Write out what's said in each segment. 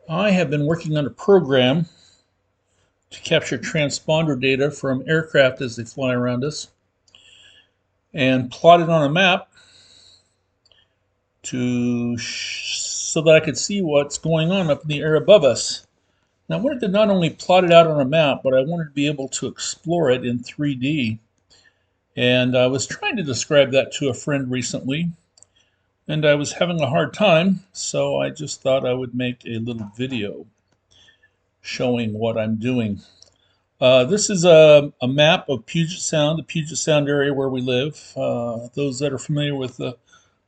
I have been working on a program to capture transponder data from aircraft as they fly around us and plot it on a map so that I could see what's going on up in the air above us. Now, I wanted to not only plot it out on a map, but I wanted to be able to explore it in 3D. And I was trying to describe that to a friend recently, and I was having a hard time, so I just thought I would make a little video showing what I'm doing. This is a map of Puget Sound, the Puget Sound area where we live. Those that are familiar with the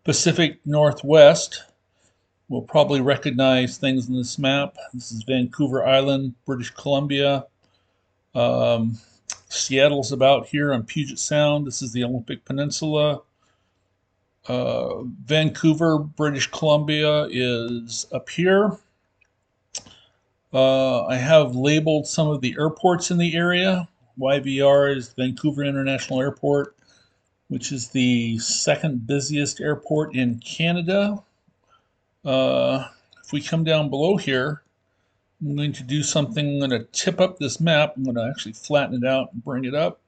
Pacific Northwest will probably recognize things in this map. This is Vancouver Island, British Columbia. Um, Seattle's about here on Puget Sound. This is the Olympic Peninsula. Vancouver, British Columbia is up here. I have labeled some of the airports in the area. YVR is Vancouver International Airport, which is the second busiest airport in Canada. If we come down below here, I'm going to do something. I'm going to tip up this map. I'm going to actually flatten it out and bring it up,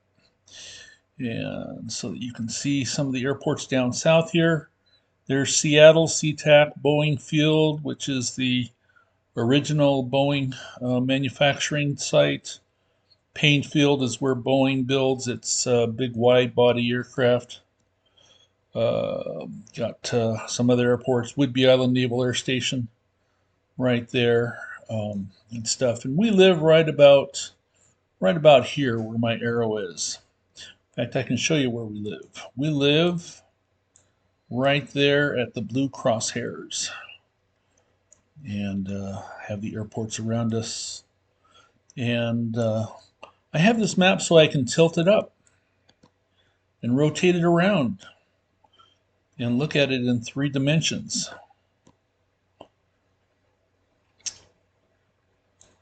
and so that you can see some of the airports down south here. There's Seattle, SeaTac, Boeing Field, which is the original Boeing manufacturing site. Payne Field is where Boeing builds its big wide body aircraft. Got some other airports, Whidbey Island Naval Air Station right there, and stuff. And we live right about here where my arrow is. In fact, I can show you where we live. We live right there at the blue crosshairs, and have the airports around us. And I have this map so I can tilt it up and rotate it around and look at it in 3 dimensions.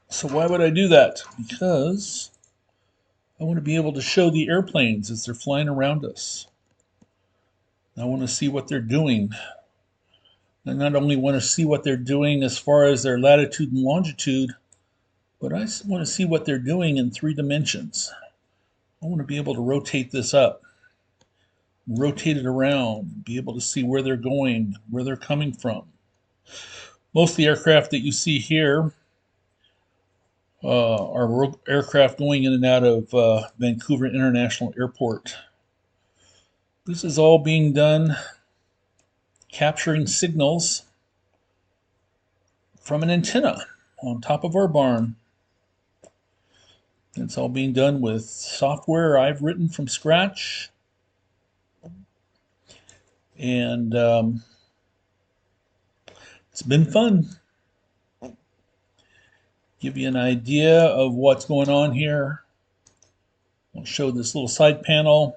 So why would I do that? Because I want to be able to show the airplanes as they're flying around us. I want to see what they're doing. I not only want to see what they're doing as far as their latitude and longitude, but I want to see what they're doing in 3 dimensions. I want to be able to rotate this up, rotate it around, be able to see where they're going, where they're coming from. Most of the aircraft that you see here are aircraft going in and out of Vancouver International Airport. This is all being done capturing signals from an antenna on top of our barn. It's all being done with software I've written from scratch. And it's been fun. Give you an idea of what's going on here. I'll show this little side panel.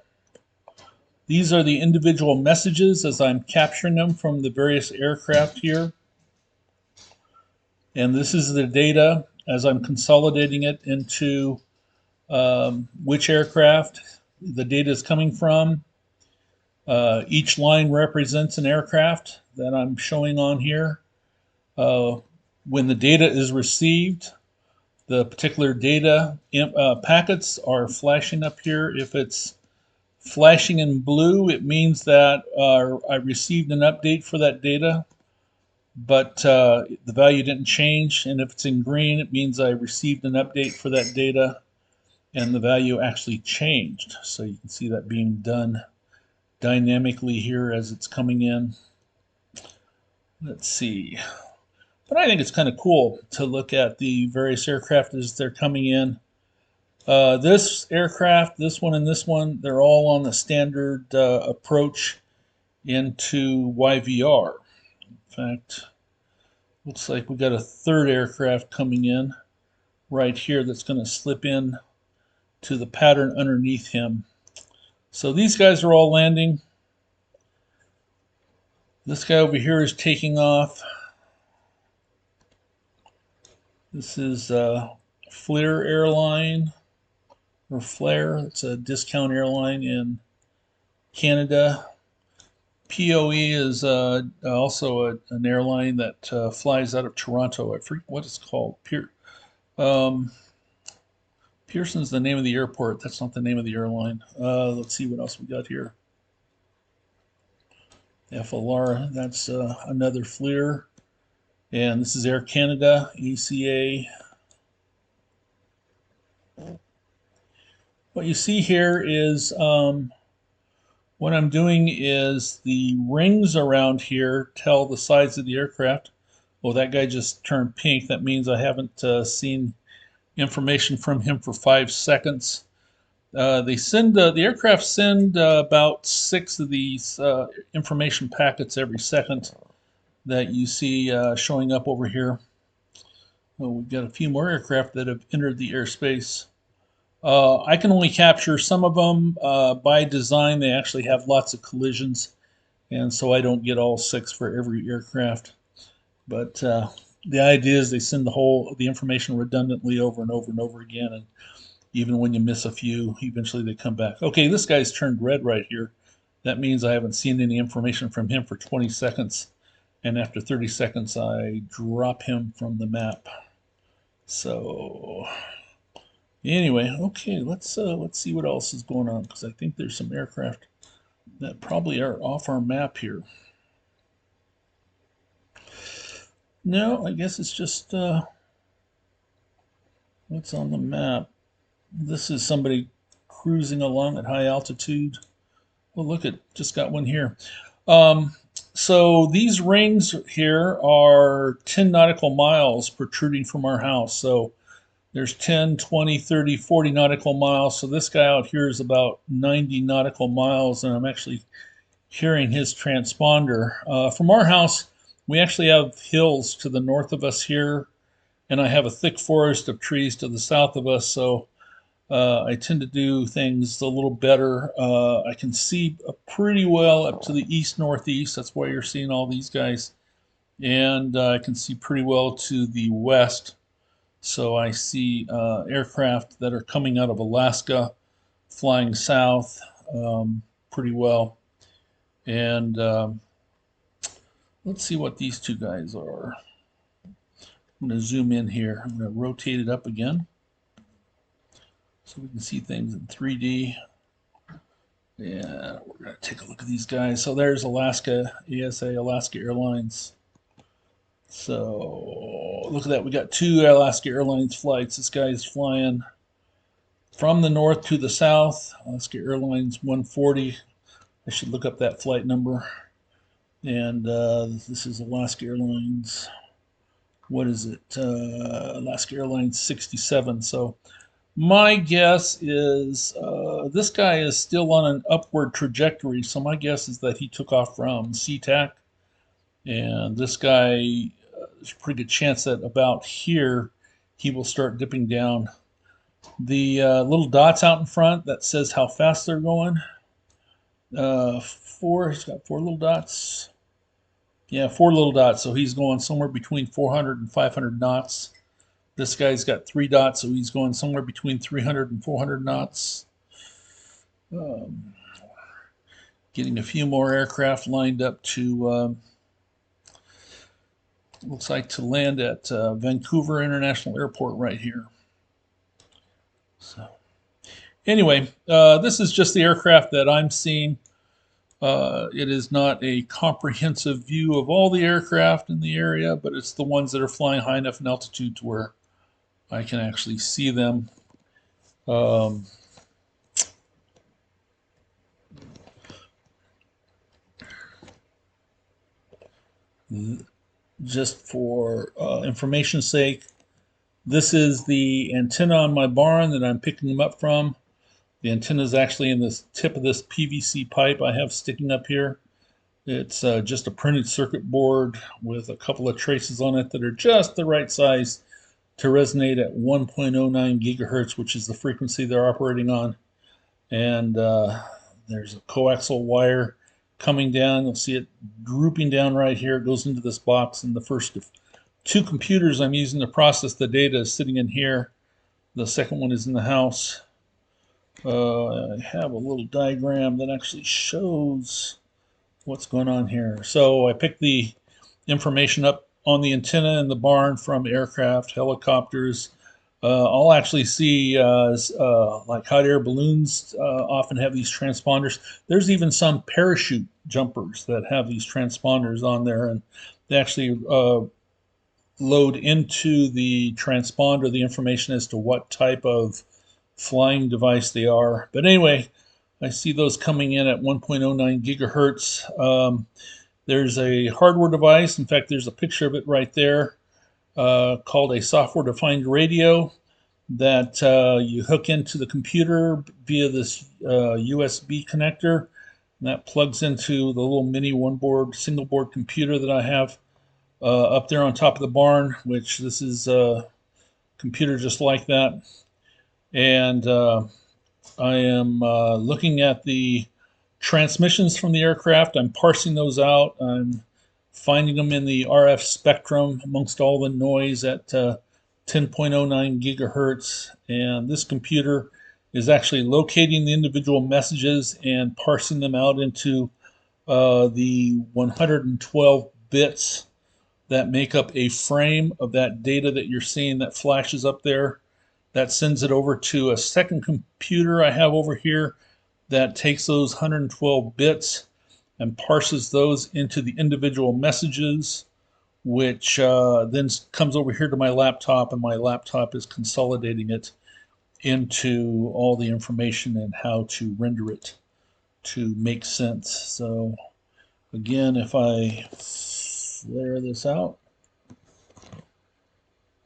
These are the individual messages as I'm capturing them from the various aircraft here. And this is the data as I'm consolidating it into which aircraft the data is coming from. Each line represents an aircraft that I'm showing on here. When the data is received, the particular data packets are flashing up here. If it's flashing in blue, it means that I received an update for that data, but the value didn't change. And if it's in green, it means I received an update for that data and the value actually changed. So you can see that being done dynamically here as it's coming in. Let's see. But I think it's kind of cool to look at the various aircraft as they're coming in. This aircraft, this one, and this one, they're all on the standard approach into YVR. In fact, looks like we got a third aircraft coming in right here that's going to slip in to the pattern underneath him. So these guys are all landing. This guy over here is taking off. This is Flair Airline, or Flair. It's a discount airline in Canada. POE is also an airline that flies out of Toronto. I forget what it's called. Um, Pearson's the name of the airport. That's not the name of the airline. Let's see what else we got here. FLR, that's another FLIR. And this is Air Canada, ECA. What you see here is what I'm doing is the rings around here tell the size of the aircraft. Oh, that guy just turned pink. That means I haven't seen information from him for 5 seconds. The aircraft send about 6 of these information packets every second that you see showing up over here. Well, we've got a few more aircraft that have entered the airspace. I can only capture some of them. By design, they actually have lots of collisions, and so I don't get all 6 for every aircraft. But the idea is they send the information redundantly over and over and over again, and even when you miss a few, eventually they come back. Okay, this guy's turned red right here. That means I haven't seen any information from him for 20 seconds, and after 30 seconds, I drop him from the map. So anyway, okay, let's see what else is going on, because I think there's some aircraft that probably are off our map here. No, I guess it's just what's on the map. This is somebody cruising along at high altitude. Well, look, it just got one here. So these rings here are 10 nautical miles protruding from our house. So there's 10, 20, 30, 40 nautical miles. So this guy out here is about 90 nautical miles, and I'm actually hearing his transponder. From our house, we actually have hills to the north of us here, and I have a thick forest of trees to the south of us. So I tend to do things a little better. I can see pretty well up to the east-northeast. That's why you're seeing all these guys. And I can see pretty well to the west. So I see aircraft that are coming out of Alaska, flying south pretty well. And let's see what these two guys are. I'm going to zoom in here. I'm going to rotate it up again so we can see things in 3D. Yeah, we're going to take a look at these guys. So there's Alaska, ASA, Alaska Airlines. So look at that. We got 2 Alaska Airlines flights. This guy is flying from the north to the south. Alaska Airlines 140. I should look up that flight number. And this is Alaska Airlines. What is it? Alaska Airlines 67. So my guess is this guy is still on an upward trajectory. So my guess is that he took off from SeaTac. And this guy, there's a pretty good chance that about here he will start dipping down. The little dots out in front, that says how fast they're going. He's got 4 little dots. Yeah, 4 little dots, so he's going somewhere between 400 and 500 knots. This guy's got 3 dots, so he's going somewhere between 300 and 400 knots. Getting a few more aircraft lined up to, looks like to land at Vancouver International Airport right here. So anyway, this is just the aircraft that I'm seeing. It is not a comprehensive view of all the aircraft in the area, but it's the ones that are flying high enough in altitude to where I can actually see them. Just for information's sake, this is the antenna on my barn that I'm picking them up from. The antenna is actually in the tip of this PVC pipe I have sticking up here. It's just a printed circuit board with a couple of traces on it that are just the right size to resonate at 1.09 gigahertz, which is the frequency they're operating on. And there's a coaxial wire coming down. You'll see it drooping down right here. It goes into this box, and the first 2 computers I'm using to process the data is sitting in here. The second one is in the house. I have a little diagram that actually shows what's going on here. So I picked the information up on the antenna in the barn from aircraft, helicopters. I'll actually see like hot air balloons often have these transponders. There's even some parachute jumpers that have these transponders on there, and they actually load into the transponder the information as to what type of flying device they are. But anyway, I see those coming in at 1.09 gigahertz. There's a hardware device. In fact, there's a picture of it right there called a software-defined radio that you hook into the computer via this USB connector. And that plugs into the little mini one-board, single-board computer that I have up there on top of the barn, which this is a computer just like that. And I am looking at the transmissions from the aircraft. I'm parsing those out. I'm finding them in the RF spectrum amongst all the noise at 10.09 gigahertz. And this computer is actually locating the individual messages and parsing them out into the 112 bits that make up a frame of that data that you're seeing that flashes up there. That sends it over to a second computer I have over here that takes those 112 bits and parses those into the individual messages, which then comes over here to my laptop, and my laptop is consolidating it into all the information and how to render it to make sense. So again, if I flare this out,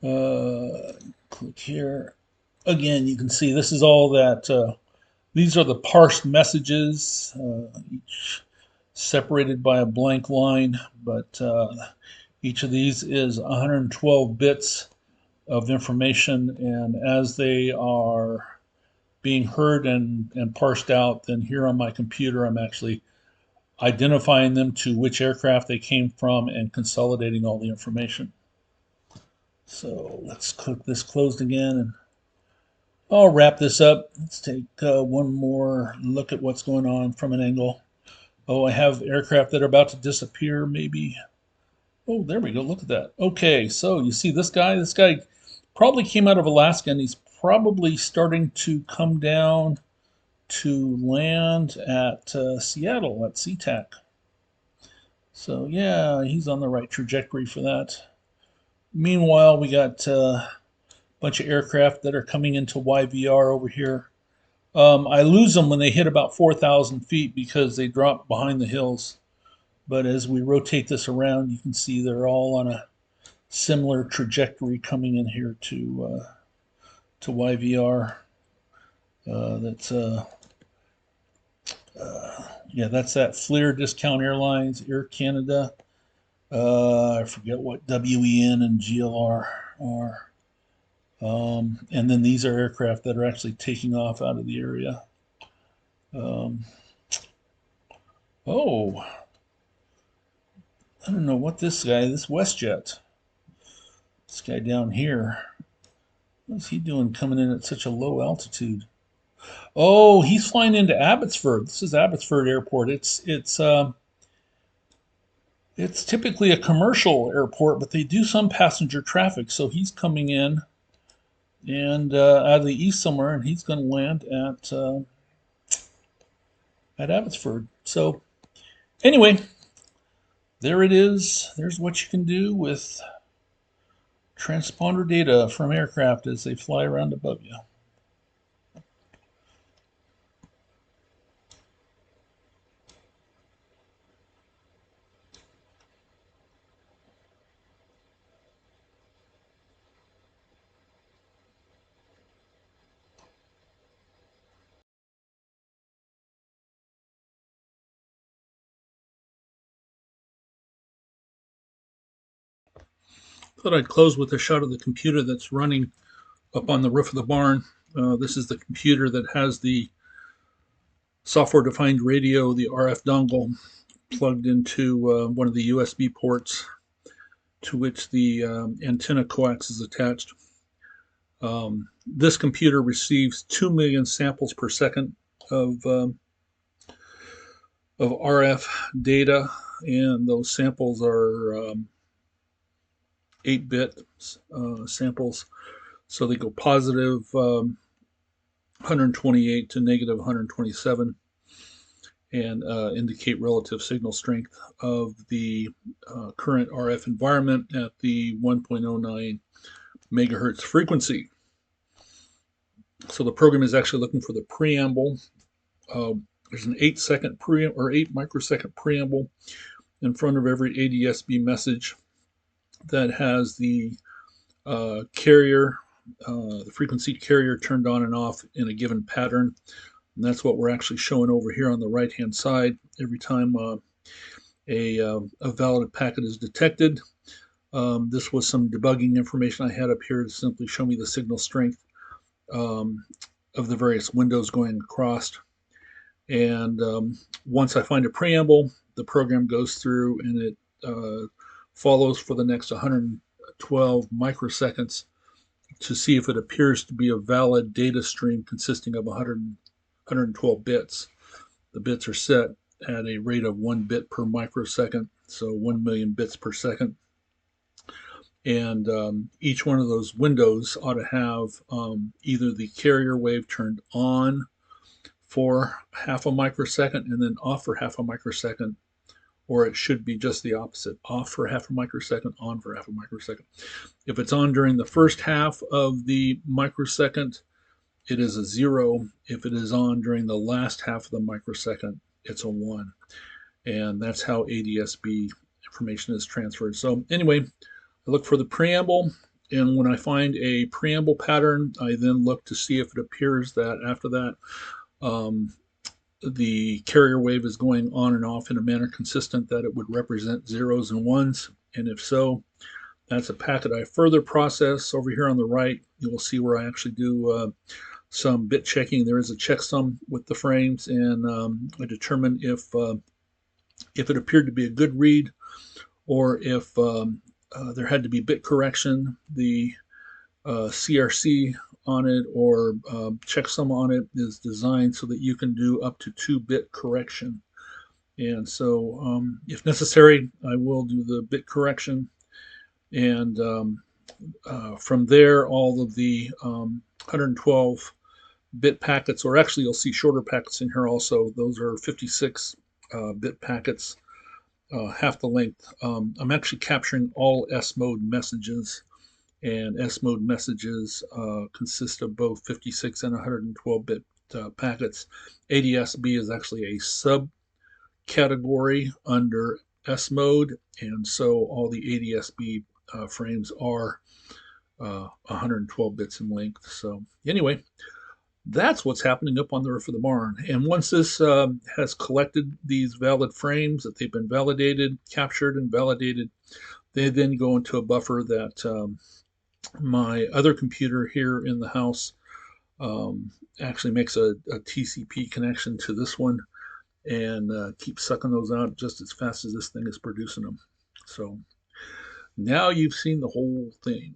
click here, again, you can see this is all that, these are the parsed messages, each separated by a blank line, but each of these is 112 bits of information, and as they are being heard and parsed out, then here on my computer I'm actually identifying them to which aircraft they came from and consolidating all the information. So let's click this closed again, and I'll wrap this up. Let's take one more look at what's going on from an angle. Oh, I have aircraft that are about to disappear, maybe. Oh, there we go. Look at that. Okay, so you see this guy? This guy probably came out of Alaska, and he's probably starting to come down to land at Seattle, at SeaTac. So yeah, he's on the right trajectory for that. Meanwhile, we got a bunch of aircraft that are coming into YVR over here. I lose them when they hit about 4,000 feet because they drop behind the hills. But as we rotate this around, you can see they're all on a similar trajectory coming in here to YVR. Yeah, that's that FLIR Discount Airlines, Air Canada. I forget what WEN and GLR are. And then these are aircraft that are actually taking off out of the area. Oh, I don't know what this WestJet, this guy down here, what's he doing coming in at such a low altitude? Oh, he's flying into Abbotsford. This is Abbotsford Airport. It's typically a commercial airport, but they do some passenger traffic. So he's coming in and out of the east somewhere, and he's going to land at Abbotsford. So anyway, there it is. There's what you can do with transponder data from aircraft as they fly around above you. Thought I'd close with a shot of the computer that's running up on the roof of the barn. This is the computer that has the software-defined radio, the RF dongle, plugged into one of the USB ports to which the antenna coax is attached. This computer receives 2 million samples per second of of RF data, and those samples are 8-bit samples. So they go positive 128 to negative 127 and indicate relative signal strength of the current RF environment at the 1.09 megahertz frequency. So the program is actually looking for the preamble. There's an 8-second or 8 microsecond preamble in front of every ADSB message that has the carrier, the frequency carrier turned on and off in a given pattern. And that's what we're actually showing over here on the right-hand side. Every time a valid packet is detected. This was some debugging information I had up here to simply show me the signal strength of the various windows going across. And once I find a preamble, the program goes through and it follows for the next 112 microseconds to see if it appears to be a valid data stream consisting of 112 bits. The bits are set at a rate of 1 bit per microsecond, so 1 million bits per second. And each one of those windows ought to have either the carrier wave turned on for half a microsecond and then off for half a microsecond, or it should be just the opposite, off for half a microsecond, on for half a microsecond. If it's on during the first half of the microsecond, it is a 0. If it is on during the last half of the microsecond, it's a 1. And that's how ADSB information is transferred. So anyway, I look for the preamble, and when I find a preamble pattern, I then look to see if it appears that after that the carrier wave is going on and off in a manner consistent that it would represent zeros and ones. And if so, that's a packet I further process. Over here on the right, you will see where I actually do some bit checking. There is a checksum with the frames, and I determine if it appeared to be a good read, or if there had to be bit correction. The CRC on it or checksum on it is designed so that you can do up to 2-bit correction. And so if necessary, I will do the bit correction. And from there, all of the 112 bit packets, or actually you'll see shorter packets in here also. Those are 56 bit packets, half the length. I'm actually capturing all S-mode messages, and S-mode messages consist of both 56 and 112-bit packets. ADSB is actually a subcategory under S-mode, and so all the ADSB frames are 112 bits in length. So anyway, that's what's happening up on the roof of the barn. And once this has collected these valid frames, that they've been validated, captured, and validated, they then go into a buffer that my other computer here in the house actually makes a TCP connection to this one and keeps sucking those out just as fast as this thing is producing them. So now you've seen the whole thing.